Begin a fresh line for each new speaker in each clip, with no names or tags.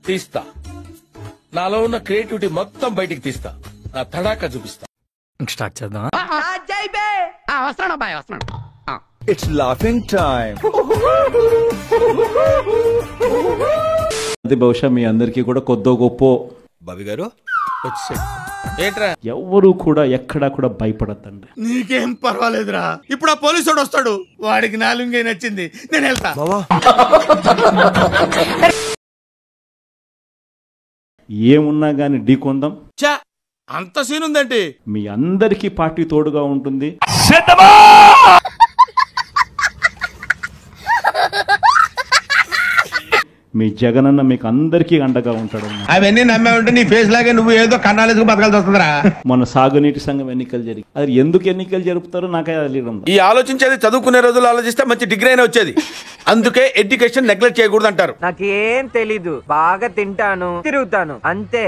తీస్తా, నాలో ఉన్న క్రియేటివిటీ మొత్తం బయటికి తీస్తా, నా తడాకా చూపిస్తా.
స్టార్ట్ చేద్దాం.
It's laughing time.
అది బహుశా మీ అందరికీ కూడా కొద్దో గొప్ప
బాబీ గారు
ఏట్రా
ఎవ్వరూ కూడా ఎక్కడా కూడా భయపడద్దండి.
నీకేం పర్వాలేదురా, ఇప్పుడు ఆ పోలీసు వస్తాడు, వాడికి నాలుగే నచ్చింది, నేను వెళ్తా.
ఏమున్నా గాని ఢీకొందాం.
అంత సీన్ ఉందండి.
మీ అందరికీ పార్టీ తోడుగా ఉంటుంది. మీ జగనన్న మీకు అందరికీ అండగా ఉంటాడు.
అవన్నీ నమ్మే ఉంటే నీ ఫేస్ లాగే నువ్వు ఏదో కన్నాలేసుకు బతకాల్సి వస్తుందిరా.
మన సాగునీటి సంఘం ఎన్నికలు జరిగి అది ఎందుకు ఎన్నికలు జరుపుతారో నాకే తెలియడం.
ఈ ఆలోచించేది చదువుకునే రోజులు ఆలోచిస్తే మంచి డిగ్రీ అయినా వచ్చేది. అందుకే ఎడ్యుకేషన్ నెగ్లెక్ట్ చేయకూడదు అంటారు.
నాకేం తెలీదు, బాగా తింటాను, తిరుగుతాను, అంతే.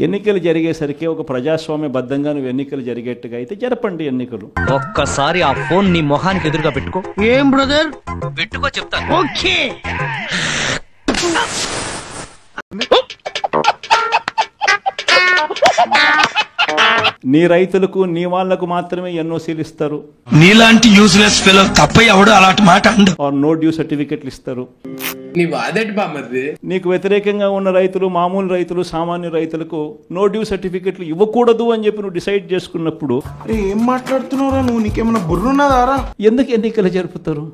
ఎన్నికలు జరిగేసరికి ఒక ప్రజాస్వామ్యబద్ధంగా నువ్వు ఎన్నికలు జరిగేట్టుగా అయితే జరపండి ఎన్నికలు.
ఒక్కసారి ఆ ఫోన్ నీ మొహానికి ఎదురుగా పెట్టుకో.
ఏం బ్రదర్?
పెట్టుకో చెప్తాను.
ఓకే.
నీ రైతులకు నీ వాళ్లకు మాత్రమే ఎన్ఓసీలు ఇస్తారు.
నీలాంటి యూజ్లెస్ ఫెలో తప్ప ఎవడు అలాంటి మాట అండు.
నో డ్యూ సర్టిఫికెట్లు ఇస్తారు. నీకు వ్యతిరేకంగా ఉన్న రైతులు, మామూలు రైతులు, సామాన్య రైతులకు నో డ్యూ సర్టిఫికెట్లు ఇవ్వకూడదు అని చెప్పి నువ్వు డిసైడ్ చేసుకున్నప్పుడు
ఏం మాట్లాడుతున్నారా నువ్వు? నీకేమన్నా బుర్రున్నదారా?
ఎందుకు ఎన్నికలు జరుపుతారు?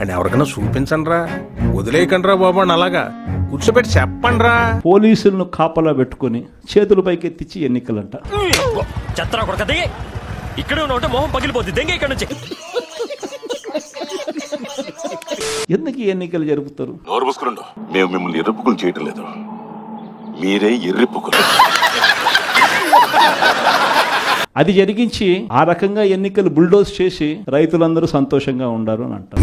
అని ఎవరికైనా చూపించండి రా, వదిలేయకండి రా బాబు అని అలాగా కూర్చోబెట్టి చెప్పండి రా.
పోలీసులను కాపలా పెట్టుకుని చేతులు పైకెత్తిచ్చి ఎన్నికలంట.
ఇక్కడ మొహం పగిలిపోద్ది, దెంగ ఇక్కడ నుంచి.
ఎందుకు ఈ ఎన్నికలు జరుపుతారు?
నోరు మూసుకురండు. మేము మిమ్మల్ని ఎర్రిపుకులు చేయటం లేదు, మీరే ఎర్రిపుకులు.
అది జరిగించి ఆ రకంగా ఎన్నికలు బుల్డోజ్ చేసి రైతులందరూ సంతోషంగా ఉండారు అని అంటారు.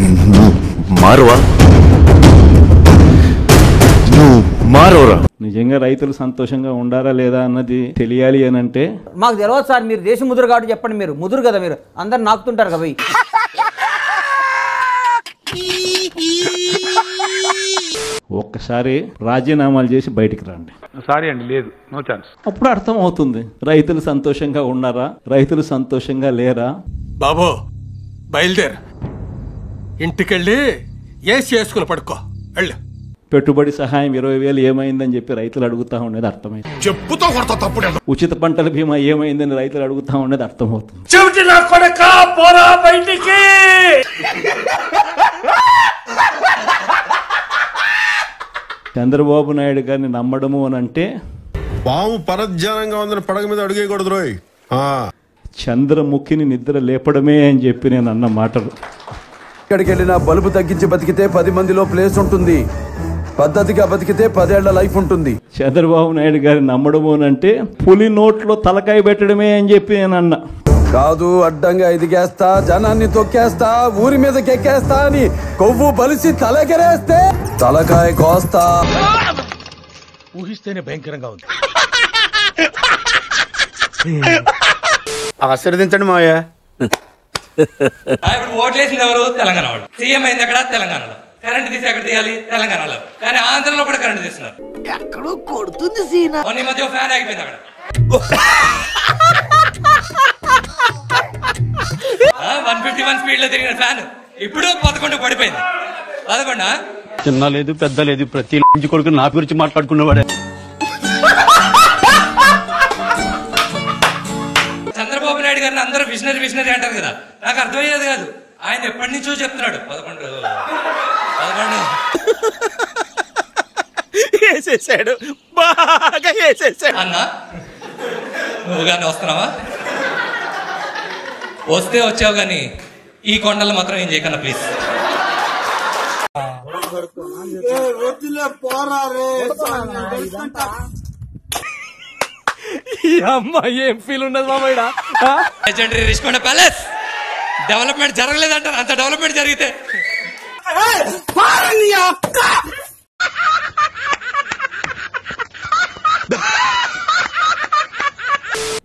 నిజంగా రైతులు సంతోషంగా ఉండారా లేదా అన్నది తెలియాలి అని అంటే
మాకు తెలియదు సార్, మీరు దేశ ముదురు కాబట్టి చెప్పండి. మీరు ముదురు కదా, మీరు అందరు నాకుతుంటారు కదా.
ఒక్కసారి రాజీనామాలు చేసి బయటికి రండి.
సారీ అండి, లేదు, నో ఛాన్స్.
అప్పుడు అర్థం అవుతుంది రైతులు సంతోషంగా ఉన్నారా, రైతులు సంతోషంగా లేరా.
బాబో బయలుదేరు, ఇంటికెళ్ళి ఏసి చేసుకుని పడుకో. వెళ్ళు.
పెట్టుబడి సహాయం 20,000 ఏమైందని చెప్పి రైతులు అడుగుతా ఉండేది అర్థమైంది.
చెప్పుతో కొడతా తప్పుడు.
ఉచిత పంటల బీమా ఏమైందని రైతులు అడుగుతా ఉండేది అర్థమవుతుంది. చంద్రబాబు నాయుడు గారిని నమ్మడము అని అంటే
పాము పరధ్యానంగా ఉందని పడగ మీద అడుగేయకూడదు రోయ్.
చంద్రముఖిని నిద్ర లేపడమే అని చెప్పి నేను అన్న మాటలు.
ఎక్కడికి వెళ్ళినా బలుపు తగ్గించి బతికితే 10 మందిలో ప్లేస్ ఉంటుంది, పద్ధతిగా బతికితే 10 ఏళ్ల లైఫ్ ఉంటుంది.
చంద్రబాబు నాయుడు గారిని నమ్మడము అని అంటే పులి నోట్లో తలకాయ పెట్టడమే అని చెప్పి నేను అన్నా.
కాదు, అడ్డంగా ఎదిగేస్తా, జనాన్ని తొక్కేస్తా, ఊరి మీదకి ఎక్కేస్తా అని కొవ్వు బలిసి తలకెరేస్తే తలకాయ కోస్తా.
ఊహిస్తేనే భయంకరంగా ఉంది.
ఆశీర్వదించండి మావయ్య.
ఇప్పుడు ఓట్లేసింది ఎవరు? తెలంగాణ వాళ్ళు. సీఎం అయింది అక్కడ తెలంగాణలో. కరెంట్ తీసి ఎక్కడ తీయాలి? తెలంగాణలో. కానీ ఆంధ్రలో కూడా కరెంట్ తీస్తున్నారు.
ఎక్కడో కొడుతుంది సీనా.
ఈ మధ్య ఫ్యాన్ ఆగిపోయింది అక్కడ. 151 స్పీడ్ లో తిరిగిన ఫ్యాన్ ఇప్పుడు 11 పడిపోయింది. 11
చిన్న లేదు పెద్ద లేదు, ప్రతి కొడుకు నా గురించి మాట్లాడుకున్నవాడే.
చంద్రబాబు నాయుడు గారిని అందరూ విజనరీ అంటారు కదా, నాకు అర్థమయ్యేది కాదు. ఆయన ఎప్పటి నుంచో చెప్తున్నాడు 11
వేసేసాడు, బాగా వేసేసాడు.
అన్న నువ్వు కానీ వస్తున్నావా? వస్తే వచ్చావు కానీ ఈ కొండలు మాత్రం ఏం చేయకన్నా ప్లీజ్.
ఏం ఫీల్ ఉండదు మామయ్య.
లెజెండరీ రిషికొండ ప్యాలెస్ డెవలప్మెంట్ జరగలేదంటారు, అంత డెవలప్మెంట్ జరిగితే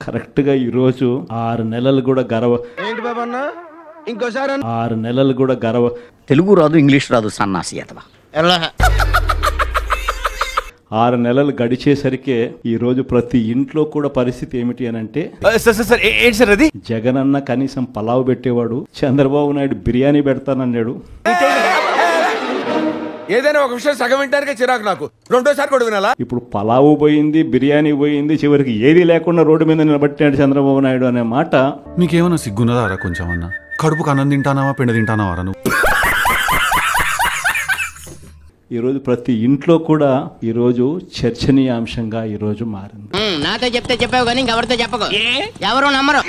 కరెక్ట్గా ఈరోజు 6 నెలలు కూడా గర్వ 6 నెలలు కూడా గర్వ
తెలుగు రాదు ఇంగ్లీష్ రాదు సన్నాసి అతవా
6 నెలలు గడిచేసరికి ఈ రోజు ప్రతి ఇంట్లో కూడా పరిస్థితి ఏమిటి అని అంటే
ఏంటి సార్ అది?
జగనన్న కనీసం పలావ్ పెట్టేవాడు, చంద్రబాబు నాయుడు బిర్యానీ పెడతానన్నాడు.
ఏదైనా ఒక విషయం సగం వింటానికే చిరాకు నాకు, రెండోసారి కూడా వినాలా?
ఇప్పుడు పలావు పోయింది, బిర్యానీ పోయింది, చివరికి ఏది లేకుండా రోడ్డు మీద నిలబట్టాడు చంద్రబాబు నాయుడు అనే మాట.
మీకేమన్నా సిగ్గున్నదారా కొంచెం అన్న? కడుపుకు అన్నం తింటానావా పిండి తింటానావారా నువ్వు?
ఈరోజు ప్రతి ఇంట్లో కూడా ఈరోజు చర్చనీయాంశంగా ఈరోజు మారింది.
నాతో చెప్తే చెప్పావు కానీ ఇంకెవరితో చెప్పకు, ఎవరు నమ్మరు.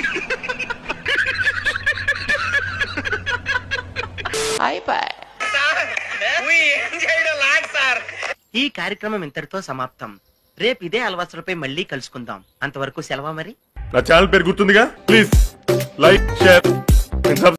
ఈ కార్యక్రమం ఇంతటితో సమాప్తం. రేపు ఇదే అలవాసులపై మళ్ళీ కలుసుకుందాం. అంతవరకు సెలవా మరి.
నా ఛానల్ పేరు గుర్తుందిగా, ప్లీజ్ లైక్ షేర్